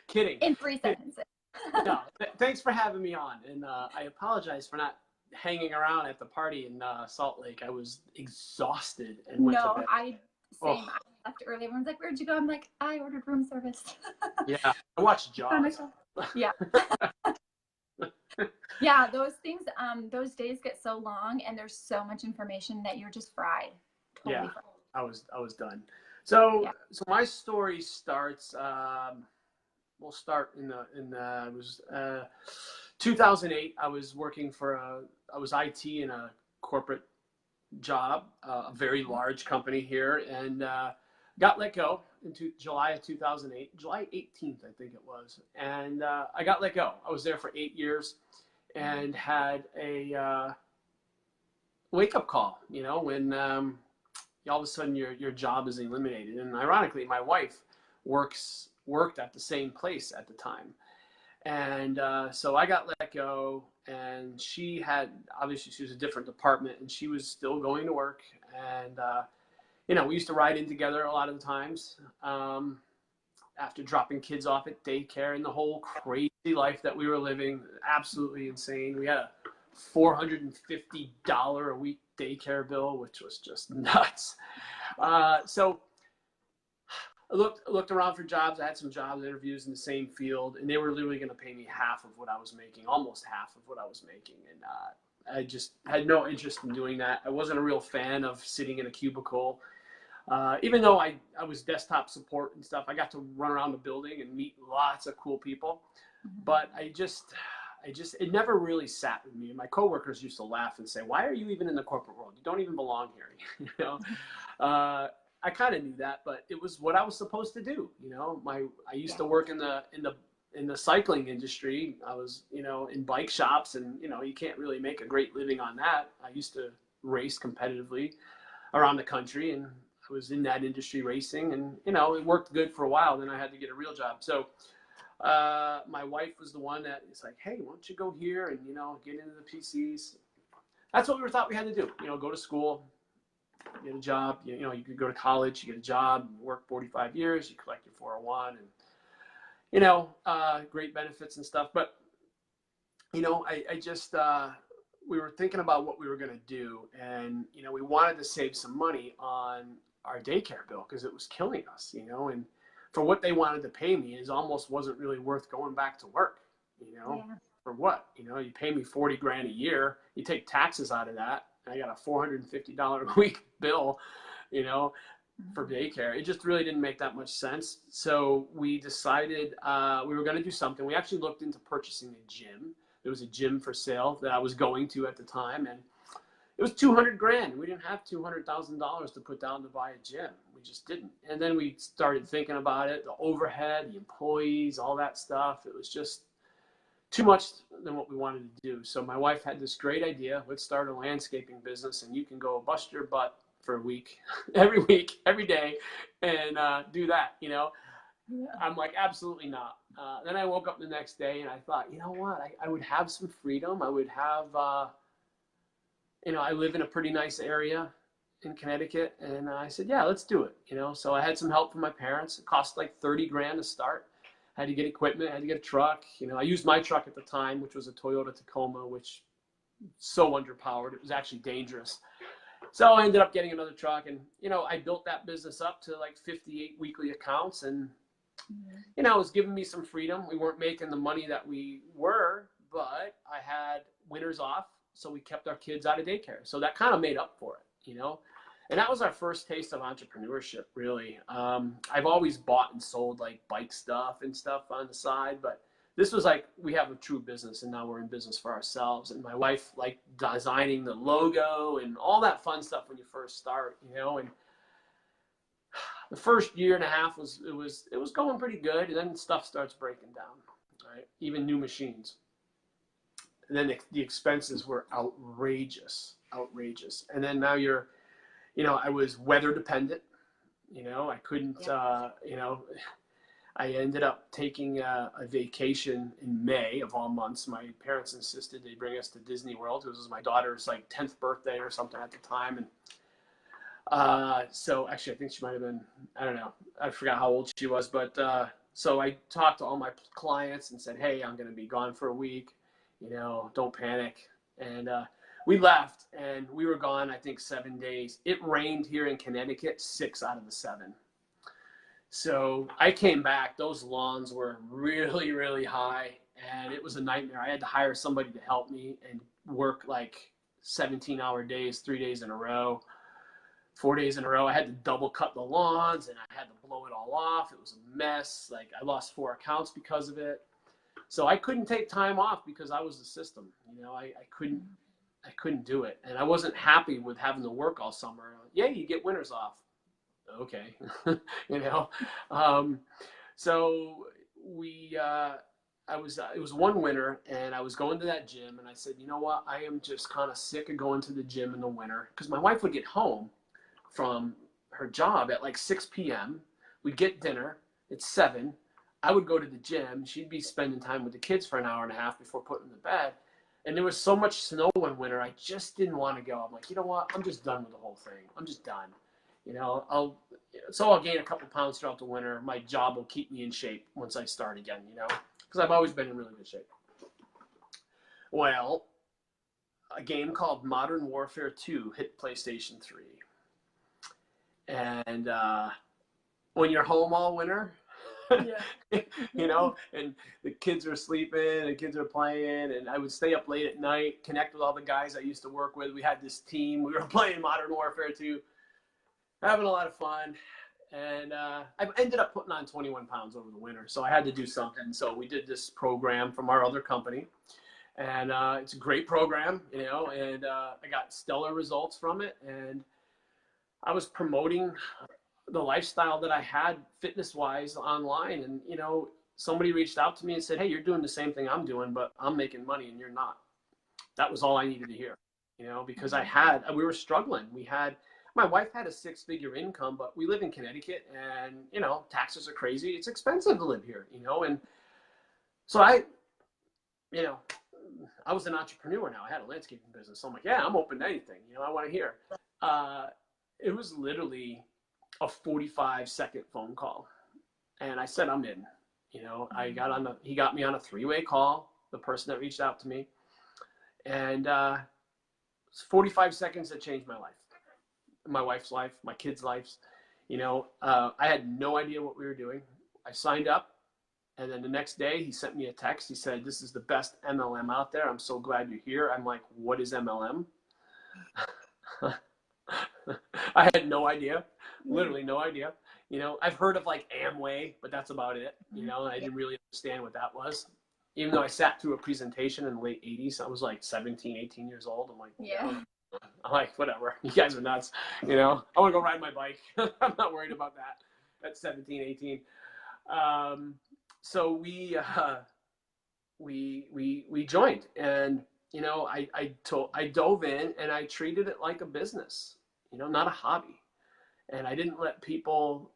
Kidding. In 3 sentences. No, thanks for having me on. And I apologize for not hanging around at the party in Salt Lake. I was exhausted and went to No, bed. same. I left early. Everyone's like, "Where'd you go?" I'm like, "I ordered room service." Yeah, I watched Found Jaws. myself. Yeah. Yeah, those things, those days get so long and there's so much information that you're just fried. Totally Yeah, fried. I was done. So Yeah. so my story starts. We'll start in the it was 2008. I was working for I was IT in a corporate job, a very large company here, and got let go in July of 2008, July 18th, I think it was. And I got let go. I was there for 8 years and had a wake up call, you know, when all of a sudden your job is eliminated. And ironically, my wife worked at the same place at the time. And so I got let go, and she had, obviously she was a different department, and she was still going to work. And you know, we used to ride in together a lot of the times, after dropping kids off at daycare, and the whole crazy life that we were living, absolutely insane. We had a $450 a week daycare bill, which was just nuts. So I looked around for jobs. I had some job interviews in the same field, and they were literally going to pay me half of what I was making, almost half of what I was making. And I just had no interest in doing that. I wasn't a real fan of sitting in a cubicle. Even though I was desktop support and stuff, I got to run around the building and meet lots of cool people. But it never really sat with me. And my coworkers used to laugh and say, "Why are you even in the corporate world? You don't even belong here." You know, I kind of knew that, but it was what I was supposed to do. You know, I used to work in the cycling industry. I was, you know, in bike shops, and you know, you can't really make a great living on that. I used to race competitively around the country, and I was in that industry racing, and you know, it worked good for a while. Then I had to get a real job. So my wife was the one that is like, "Hey, why don't you go here and, you know, get into the PCs?" That's what we thought we had to do. You know, go to school, get a job. You know, you could go to college, you get a job, work 45 years, you collect your 401, and you know, great benefits and stuff. But you know, I just we were thinking about what we were going to do, and you know, we wanted to save some money on our daycare bill because it was killing us, you know, and for what they wanted to pay me, it almost wasn't really worth going back to work, you know. Yeah. For what? You know, you pay me 40 grand a year, you take taxes out of that, and I got a $450 a week bill, you know, for daycare. It just really didn't make that much sense. So we decided we were going to do something. We actually looked into purchasing a gym. There was a gym for sale that I was going to at the time, and it was 200 grand. We didn't have $200,000 to put down to buy a gym. We just didn't. And then we started thinking about it, the overhead, the employees, all that stuff. It was just too much than what we wanted to do. So my wife had this great idea. Let's start a landscaping business, and you can go bust your butt for a week, every day, and do that, you know. Yeah. I'm like, absolutely not. Then I woke up the next day, and I thought, you know what? I would have some freedom. I would have... you know, I live in a pretty nice area in Connecticut, and I said, yeah, let's do it. You know, so I had some help from my parents. It cost like 30 grand to start. I had to get equipment, I had to get a truck. You know, I used my truck at the time, which was a Toyota Tacoma, which so underpowered. It was actually dangerous. So I ended up getting another truck, and, you know, I built that business up to like 58 weekly accounts, and, you know, it was giving me some freedom. We weren't making the money that we were, but I had winters off. So we kept our kids out of daycare. So that kind of made up for it, you know? And that was our first taste of entrepreneurship, really. I've always bought and sold like bike stuff and stuff on the side, but this was like, we have a true business, and now we're in business for ourselves. And my wife liked designing the logo and all that fun stuff when you first start, you know? And the first year and a half was going pretty good. And then stuff starts breaking down, right? Even new machines. And then the expenses were outrageous. And then now you know, I was weather dependent. You know, I couldn't, you know, I ended up taking a vacation in May of all months. My parents insisted they bring us to Disney World. It was my daughter's like 10th birthday or something at the time. And so actually, I think she might have been, I don't know, I forgot how old she was, but So I talked to all my clients and said, hey, I'm going to be gone for a week, don't panic. And we left, and we were gone, I think, 7 days. It rained here in Connecticut 6 out of the 7. So I came back. Those lawns were really, really high, and it was a nightmare. I had to hire somebody to help me and work like 17-hour days, 3 days in a row, 4 days in a row. I had to double cut the lawns, and I had to blow it all off. It was a mess. Like, I lost 4 accounts because of it. So I couldn't take time off because I was the system. I couldn't do it, and I wasn't happy with having to work all summer. Yeah, you get winters off. Okay. So it was one winter, and I was going to that gym, and I said, you know what, I am just kind of sick of going to the gym in the winter, because my wife would get home from her job at like 6 p.m. We'd get dinner at 7. I would go to the gym. She'd be spending time with the kids for an hour and a half before putting them to bed. And there was so much snow one winter, I just didn't want to go. I'm like, you know what, I'm just done with the whole thing. I'm just done. I'll gain a couple pounds throughout the winter. My job will keep me in shape once I start again, because I've always been in really good shape. Well, a game called Modern Warfare 2 hit PlayStation 3. And when you're home all winter, Yeah. and the kids are sleeping, the kids are playing, and I would stay up late at night, connect with all the guys I used to work with. We had this team. We were playing Modern Warfare 2. Having a lot of fun, and I ended up putting on 21 pounds over the winter, so I had to do something. So we did this program from our other company, and it's a great program, and I got stellar results from it, and I was promoting the lifestyle that I had fitness-wise online, and somebody reached out to me and said, hey, you're doing the same thing I'm doing, but I'm making money and you're not. That was all I needed to hear, because we were struggling. My wife had a 6-figure income, but we live in Connecticut, and, taxes are crazy. It's expensive to live here, and so I was an entrepreneur now. I had a landscaping business. So I'm like, yeah, I'm open to anything, I want to hear. It was literally a 45-second phone call, and I said, I'm in. He got me on a 3-way call, the person that reached out to me, and 45 seconds that changed my life. My wife's life, my kids' lives. I had no idea what we were doing. I signed up, and then the next day he sent me a text. He said, this is the best MLM out there. I'm so glad you're here. I'm like, what is MLM? I had no idea, literally no idea. I've heard of like Amway, but that's about it. And I didn't really understand what that was. Even though I sat through a presentation in the late 80s, I was like 17, 18 years old. I'm like, yeah. I'm like, whatever, you guys are nuts. I want to go ride my bike. I'm not worried about that at 17, 18. So we joined, and, I dove in, and I treated it like a business, not a hobby. And I didn't let people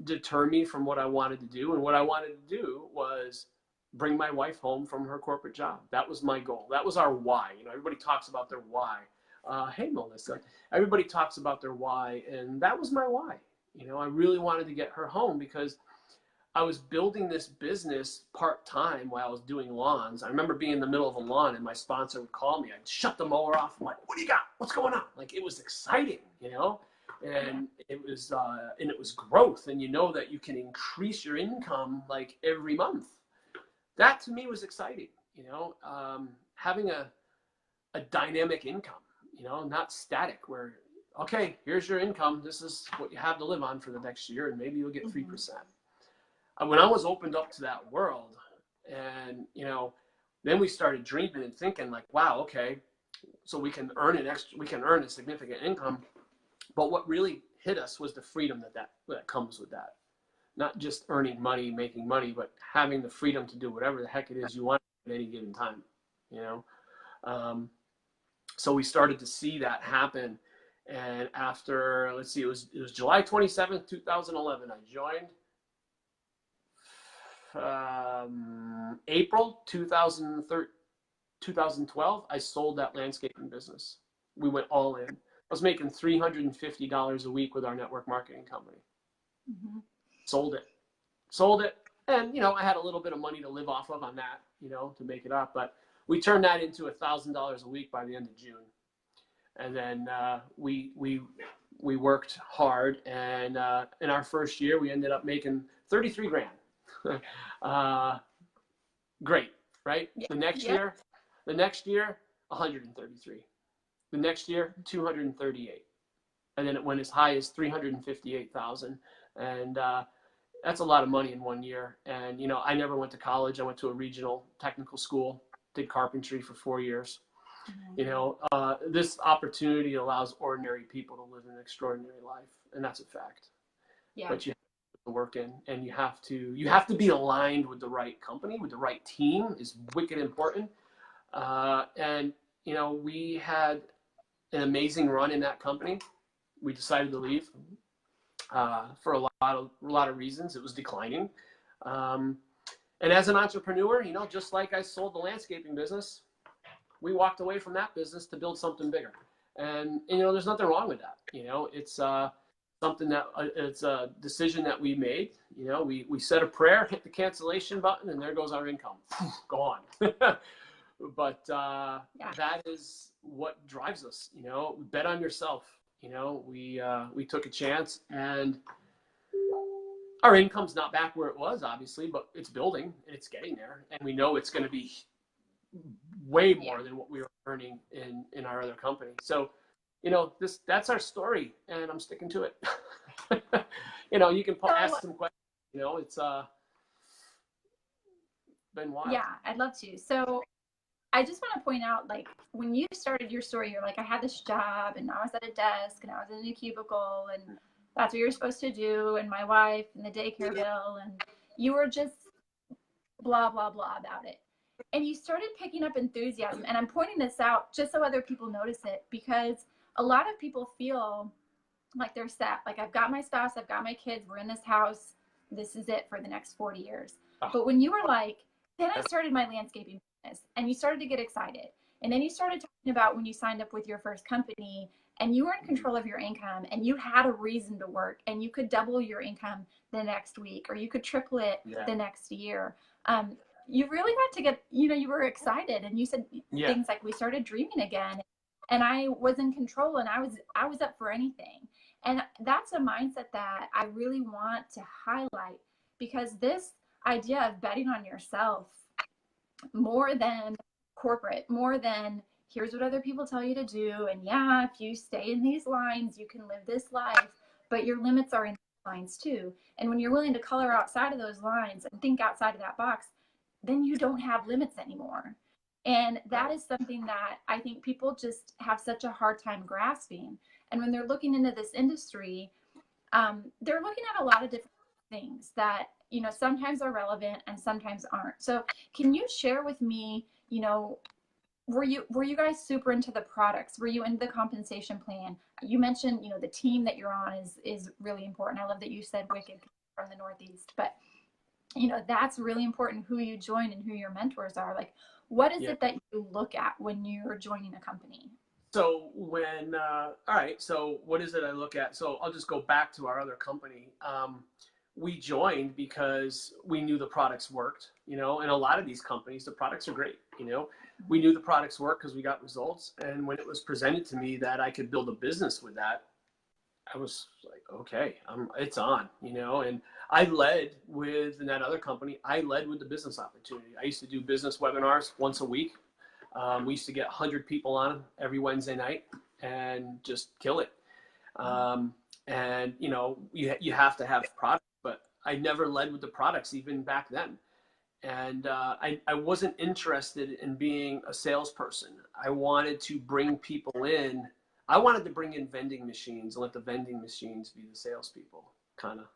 deter me from what I wanted to do. And what I wanted to do was bring my wife home from her corporate job. That was my goal. That was our why. Everybody talks about their why. Hey, Melissa, everybody talks about their why, and that was my why. I really wanted to get her home because I was building this business part-time while I was doing lawns. I remember being in the middle of a lawn, and my sponsor would call me. I'd shut the mower off. I'm like, what do you got? What's going on? Like, it was exciting, and it was growth, and that you can increase your income like every month. That to me was exciting, having a dynamic income. Not static, where, okay, here's your income. This is what you have to live on for the next year, and maybe you'll get 3%. When I was opened up to that world, and, then we started dreaming and thinking like, wow, okay, so we can earn a significant income. But what really hit us was the freedom that comes with that. Not just earning money, making money, but having the freedom to do whatever the heck it is you want at any given time, So we started to see that happen. And after, let's see, it was July 27th, 2011, I joined. April 2012, I sold that landscaping business. We went all in. I was making $350 a week with our network marketing company. Sold it. And, you know, I had a little bit of money to live off of on that, you know, to make it up. But we turned that into $1,000 a week by the end of June. And then we worked hard. And in our first year, we ended up making 33 grand. Great, right? Yeah. The next year, 133. The next year, 238. And then it went as high as 358,000. And that's a lot of money in 1 year. And, you know, I never went to college. I went to a regional technical school, did carpentry for 4 years. You know, this opportunity allows ordinary people to live an extraordinary life. And that's a fact. Yeah. But you have to work in, and you have to be aligned with the right company, with the right team is wicked important. And, you know, we had an amazing run in that company. We decided to leave for a lot of reasons. It was declining. And as an entrepreneur, you know, just like I sold the landscaping business, we walked away from that business to build something bigger. And you know, there's nothing wrong with that. You know, it's something that it's a decision that we made. You know, we said a prayer, hit the cancellation button, and there goes our income. Gone. But that is what drives us. You know, bet on yourself. You know, we took a chance, and our income's not back where it was, obviously, but it's building and it's getting there, and we know it's going to be way more than what we were earning in our other company. So, you know, that's our story, and I'm sticking to it. You know, you can ask some questions. You know, it's been wild. Yeah, I'd love to. So I just want to point out, like, when you started your story, you're like, I had this job, and I was at a desk, and I was in a cubicle, and that's what you're supposed to do, and my wife, and the daycare bill, and you were just blah, blah, blah about it. And you started picking up enthusiasm. And I'm pointing this out just so other people notice it, because a lot of people feel like they're set. Like, I've got my spouse, I've got my kids, we're in this house, this is it for the next 40 years. But when you were like, then I started my landscaping business, and you started to get excited. And then you started talking about when you signed up with your first company, and you were in control of your income, and you had a reason to work, and you could double your income the next week, or you could triple it the next year. You really got to get, you know, you were excited, and you said things like, we started dreaming again, and I was in control, and I was up for anything. And that's a mindset that I really want to highlight, because this idea of betting on yourself more than corporate, more than here's what other people tell you to do, and yeah, if you stay in these lines, you can live this life, but your limits are in these lines too. And when you're willing to color outside of those lines and think outside of that box, then you don't have limits anymore. And that is something that I think people just have such a hard time grasping. And when they're looking into this industry, they're looking at a lot of different things that, you know, sometimes are relevant and sometimes aren't. So can you share with me, you know, were you guys super into the products? Were you into the compensation plan? You mentioned, you know, the team that you're on is really important. I love that you said Wicked from the Northeast, but you know, that's really important, who you join and who your mentors are. Like, what is it that you look at when you're joining a company? So when, all right, so what is it I look at? So I'll just go back to our other company. We joined because we knew the products worked, you know, and a lot of these companies, the products are great, you know. We knew the products worked because we got results. And when it was presented to me that I could build a business with that, I was like, okay, it's on, you know. And I led with, in that other company, I led with the business opportunity. I used to do business webinars once a week. We used to get 100 people on every Wednesday night and just kill it. And, you know, you have to have products, but I never led with the products even back then. And I wasn't interested in being a salesperson. I wanted to bring people in. I wanted to bring in vending machines and let the vending machines be the salespeople, kind of.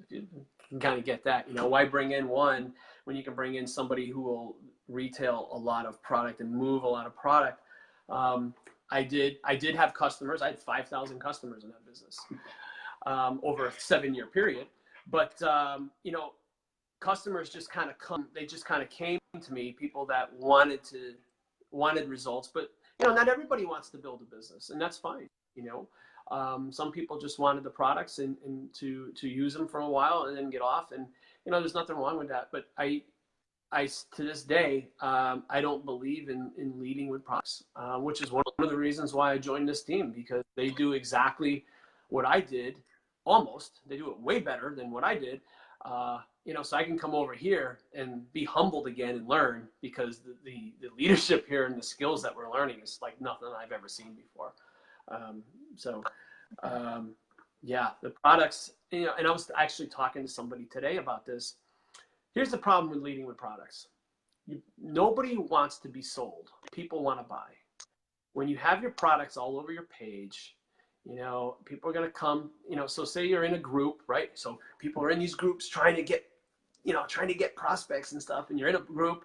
If you can kind of get that, you know, why bring in one when you can bring in somebody who will retail a lot of product and move a lot of product. I did have customers. I had 5,000 customers in that business over a 7-year period. But, you know, customers just kind of came to me, people that wanted results. But, you know, not everybody wants to build a business, and that's fine, you know. Some people just wanted the products and to use them for a while and then get off. And, there's nothing wrong with that. But I to this day, I don't believe in leading with products, which is one of the reasons why I joined this team, because they do exactly what I did. Almost, they do it way better than what I did. So I can come over here and be humbled again and learn, because the leadership here and the skills that we're learning is like nothing I've ever seen before. Yeah, the products, and I was actually talking to somebody today about this. Here's the problem with leading with products. Nobody wants to be sold. People want to buy. When you have your products all over your page, people are going to come, so say you're in a group, right? So people are in these groups trying to get prospects and stuff, and you're in a group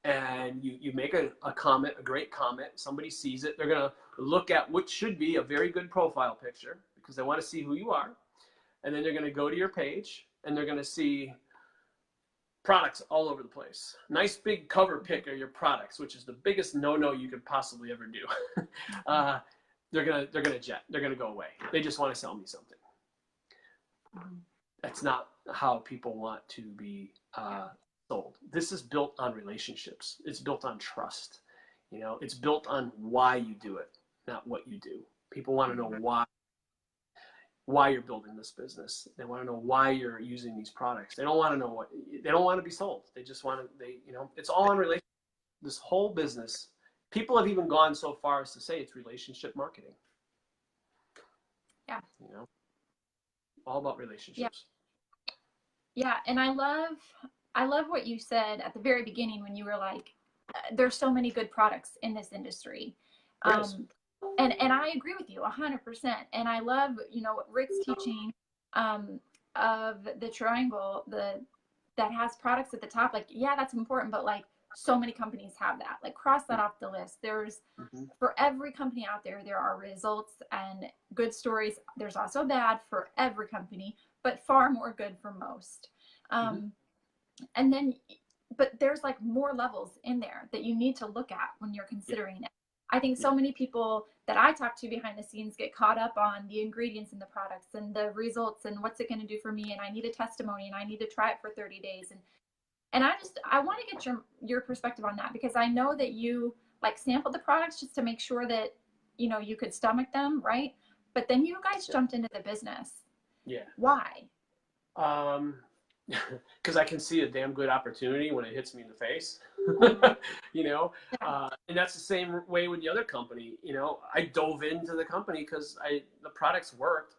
and you make a comment, a great comment, somebody sees it, they're going to look at what should be a very good profile picture, because they want to see who you are. And then they're going to go to your page and they're going to see products all over the place. Nice big cover pic of your products, which is the biggest no-no you could possibly ever do. They're gonna go away. They just want to sell me something. That's not how people want to be sold. This is built on relationships. It's built on trust. It's built on why you do it, not what you do. People want to know why you're building this business. They want to know why you're using these products. They don't want to know they don't want to be sold. They just want to, it's all in relation. This whole business, people have even gone so far as to say it's relationship marketing. Yeah. All about relationships. Yeah. And I love what you said at the very beginning when you were like, there's so many good products in this industry. And I agree with you 100%. And I love, what Rick's teaching of the triangle, that has products at the top. Like, yeah, that's important, but like so many companies have that. Like, cross that off the list. There's for every company out there, there are results and good stories. There's also bad for every company, but far more good for most. And then, but there's like more levels in there that you need to look at when you're considering it. I think so many people that I talk to behind the scenes get caught up on the ingredients in the products and the results and what's it going to do for me, and I need a testimony and I need to try it for 30 days. And I want to get your perspective on that, because I know that you like sampled the products just to make sure that, you could stomach them, right? But then you guys jumped into the business. Yeah. Why? Because I can see a damn good opportunity when it hits me in the face. And that's the same way with the other company. I dove into the company because the products worked.